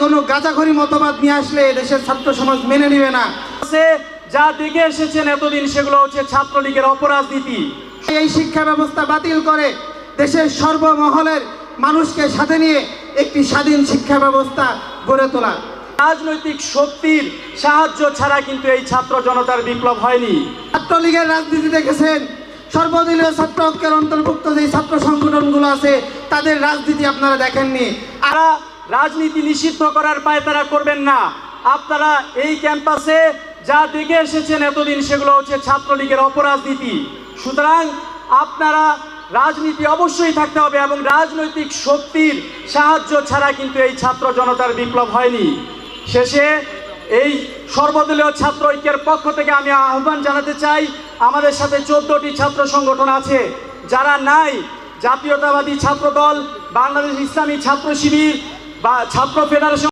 কোনো গাঁজাখড়ি মতবাদ নিয়ে আসলে দেশের ছাত্র সমাজ মেনে নেবে না। যা দেখে এসেছেন এতদিন সেগুলো হচ্ছে ছাত্রলীগের অপরাজনীতি। এই শিক্ষা ব্যবস্থা বাতিল করে দেশের সর্বমহলের মানুষকে সাথে নিয়ে একটি স্বাধীন শিক্ষা ব্যবস্থা গড়ে তোলা। রাজনৈতিক শক্তির সাহায্য ছাড়া কিন্তু এই ছাত্র জনতার বিপ্লব হয়নি। ছাত্রলীগের রাজনীতি দেখেছেন, সর্বদলীয় ছাত্র ঐক্যের অন্তর্ভুক্ত যে ছাত্র সংগঠনগুলো আছে তাদের রাজনীতি আপনারা দেখেননি। আর রাজনীতি নিষিদ্ধ করার পায়তারা করবেন না। আপনারা এই ক্যাম্পাসে যা দেখে এসেছেন এতদিন সেগুলো হচ্ছে ছাত্রলীগের অপরাজনীতি। সুতরাং আপনারা রাজনীতি অবশ্যই থাকতে হবে এবং রাজনৈতিক শক্তির সাহায্য ছাড়া কিন্তু এই ছাত্র জনতার বিপ্লব হয়নি। শেষে এই সর্বদলীয় ছাত্র ঐক্যের পক্ষ থেকে আমি আহ্বান জানাতে চাই, আমাদের সাথে 14টি ছাত্র সংগঠন আছে, যারা নাই জাতীয়তাবাদী ছাত্র দল, বাংলাদেশ ইসলামী ছাত্র শিবির বা ছাত্র ফেডারেশন